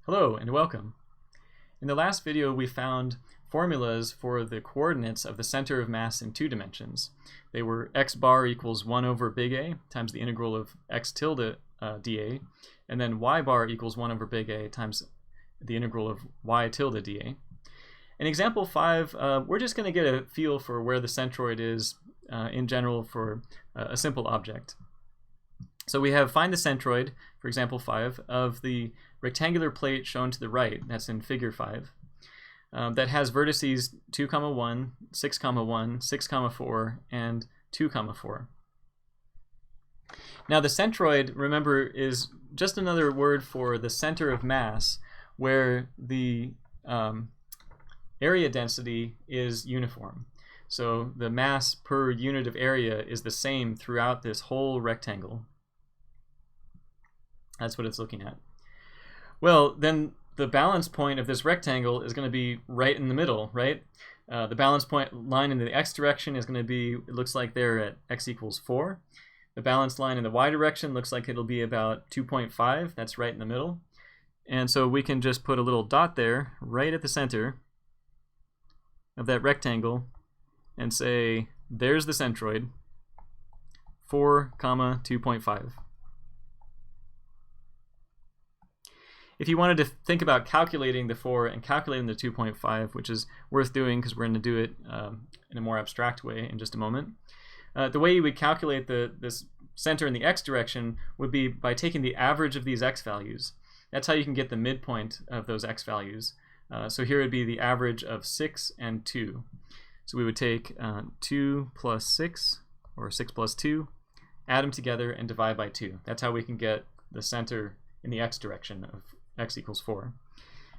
Hello and welcome. In the last video we found formulas for the coordinates of the center of mass in two dimensions. They were x bar equals 1 over big A times the integral of x tilde dA, and then y bar equals 1 over big A times the integral of y tilde dA. In example 5, we're just going to get a feel for where the centroid is in general for a simple object. So we have find the centroid, for example 5, of the rectangular plate shown to the right, that's in figure 5, that has vertices 2, 1, 6, 1, 6, 4, and 2, 4. Now the centroid, remember, is just another word for the center of mass where the area density is uniform. So the mass per unit of area is the same throughout this whole rectangle. That's what it's looking at. Well, then the balance point of this rectangle is going to be right in the middle, right? The balance point line in the x direction is going to be, it looks like there at x equals 4. The balance line in the y direction looks like it'll be about 2.5. That's right in the middle. And so we can just put a little dot there, right at the center of that rectangle, and say, there's the centroid, 4, 2.5. If you wanted to think about calculating the 4 and calculating the 2.5, which is worth doing because we're going to do it in a more abstract way in just a moment, the way you would calculate this center in the x direction would be by taking the average of these x values. That's how you can get the midpoint of those x values. So here would be the average of 6 and 2. So we would take 2 plus 6, or 6 plus 2, add them together and divide by 2. That's how we can get the center in the x direction of x equals 4.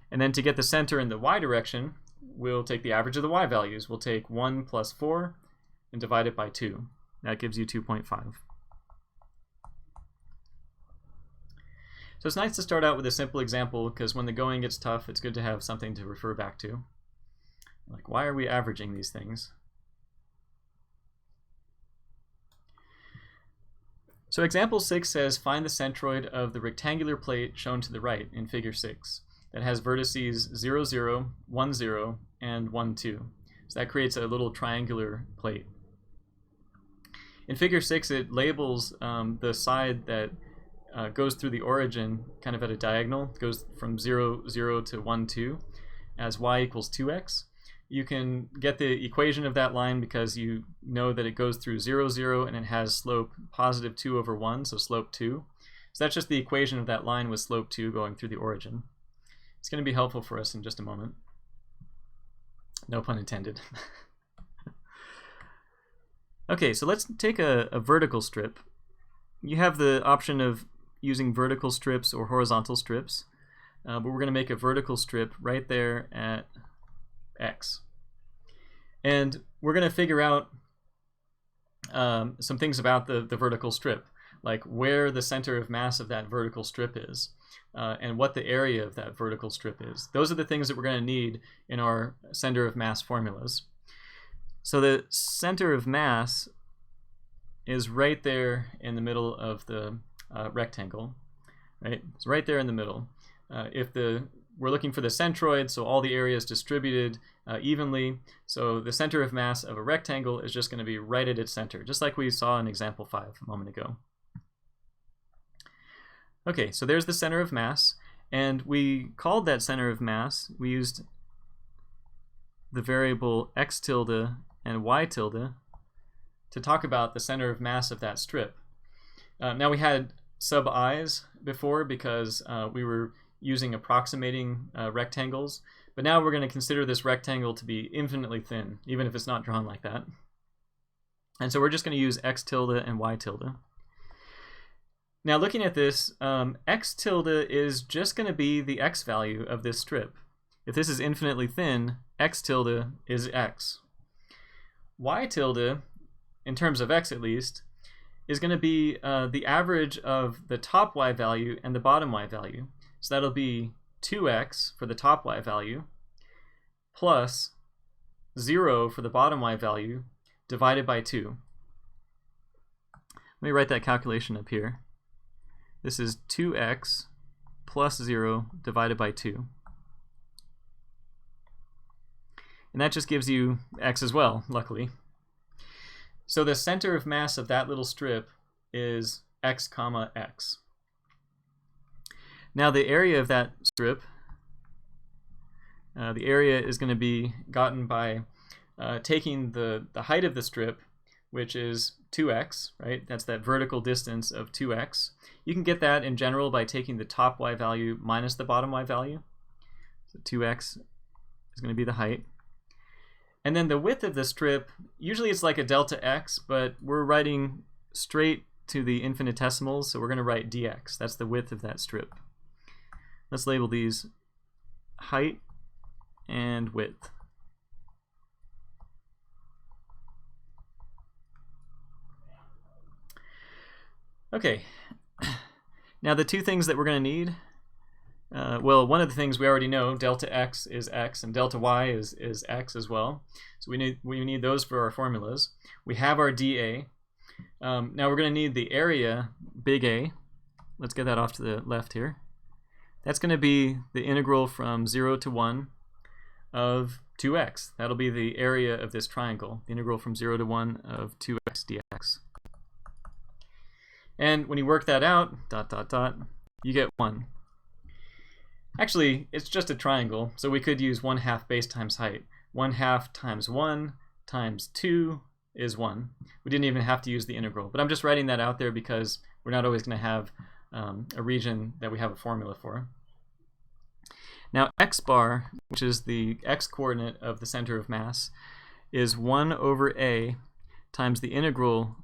And then to get the center in the y direction, we'll take the average of the y values. We'll take 1 plus 4 and divide it by 2. That gives you 2.5. So it's nice to start out with a simple example because when the going gets tough, it's good to have something to refer back to. Like, why are we averaging these things? So example 6 says find the centroid of the rectangular plate shown to the right in figure 6 that has vertices 0, 0, 1, 0, and 1, 2. So that creates a little triangular plate. In figure 6 it labels the side that goes through the origin kind of at a diagonal. It goes from 0, 0 to 1, 2 as y equals 2x. You can get the equation of that line because you know that it goes through 0, 0 and it has slope positive 2 over 1, so slope 2. So that's just the equation of that line with slope 2 going through the origin. It's going to be helpful for us in just a moment. No pun intended. Okay, so let's take a vertical strip. You have the option of using vertical strips or horizontal strips, but we're going to make a vertical strip right there at x. And we're going to figure out some things about the vertical strip, like where the center of mass of that vertical strip is, and what the area of that vertical strip is. Those are the things that we're going to need in our center of mass formulas. So the center of mass is right there in the middle of the rectangle, right? It's right there in the middle. We're looking for the centroid, so all the area is distributed evenly. So the center of mass of a rectangle is just going to be right at its center, just like we saw in example 5 a moment ago. Okay, so there's the center of mass, and we called that center of mass, we used the variable x tilde and y tilde to talk about the center of mass of that strip. Now we had sub i's before because we were using approximating rectangles, but now we're going to consider this rectangle to be infinitely thin, even if it's not drawn like that. And so we're just going to use x tilde and y tilde. Now looking at this, x tilde is just going to be the x value of this strip. If this is infinitely thin, x tilde is x. Y tilde, in terms of x at least, is going to be the average of the top y value and the bottom y value. So that'll be 2x for the top y value plus 0 for the bottom y value divided by 2. Let me write that calculation up here. This is 2x plus 0 divided by 2. And that just gives you x as well, luckily. So the center of mass of that little strip is x comma x. Now the area of that strip, the area is going to be gotten by taking the height of the strip, which is 2x, right? That's that vertical distance of 2x. You can get that in general by taking the top y value minus the bottom y value. So 2x is going to be the height. And then the width of the strip, usually it's like a delta x, but we're writing straight to the infinitesimals, so we're going to write dx. That's the width of that strip. Let's label these height and width. Okay, now the two things that we're going to need, well, one of the things we already know, delta x is x, and delta y is x as well. So we need those for our formulas. We have our dA. Now we're going to need the area, big A. Let's get that off to the left here. That's going to be the integral from 0 to 1 of 2x. That'll be the area of this triangle, the integral from 0 to 1 of 2x dx. And when you work that out, dot, dot, dot, you get 1. Actually, it's just a triangle, so we could use 1/2 base times height. 1/2 times 1 times 2 is 1. We didn't even have to use the integral, but I'm just writing that out there because we're not always going to have a region that we have a formula for. Now x bar, which is the x-coordinate of the center of mass, is 1 over a times the integral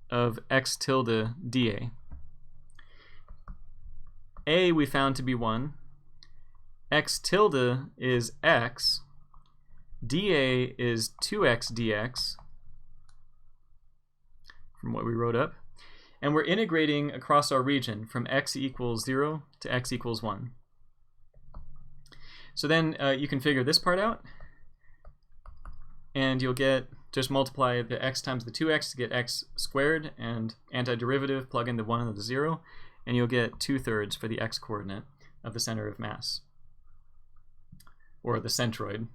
of x tilde dA. A we found to be 1. X tilde is x. dA is 2x dx, from what we wrote up. And we're integrating across our region from x equals 0 to x equals 1. So then you can figure this part out, and you'll get, just multiply the x times the 2x to get x squared, and antiderivative, plug in the 1 and the 0, and you'll get 2/3 for the x-coordinate of the center of mass, or the centroid,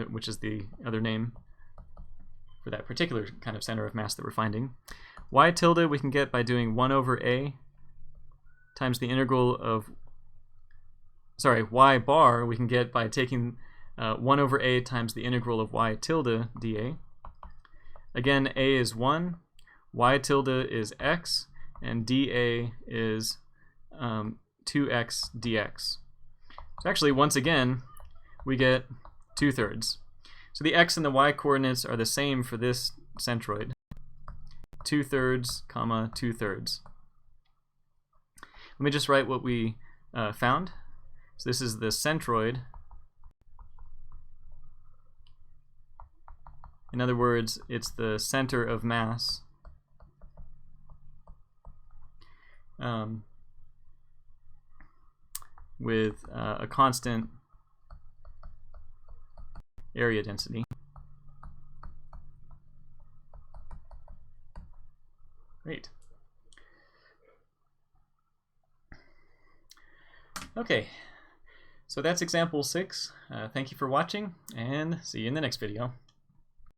which is the other name for that particular kind of center of mass that we're finding. Y tilde we can get by doing 1 over a times the integral of, sorry, y bar we can get by taking 1 over a times the integral of y tilde dA. Again, a is 1, y tilde is x, and dA is 2x dx. So actually, once again, we get 2/3. So the x and the y coordinates are the same for this centroid. 2/3, comma 2/3. Let me just write what we found. So this is the centroid. In other words, it's the center of mass with a constant area density. Great. Okay, so that's example 6. Thank you for watching, and see you in the next video.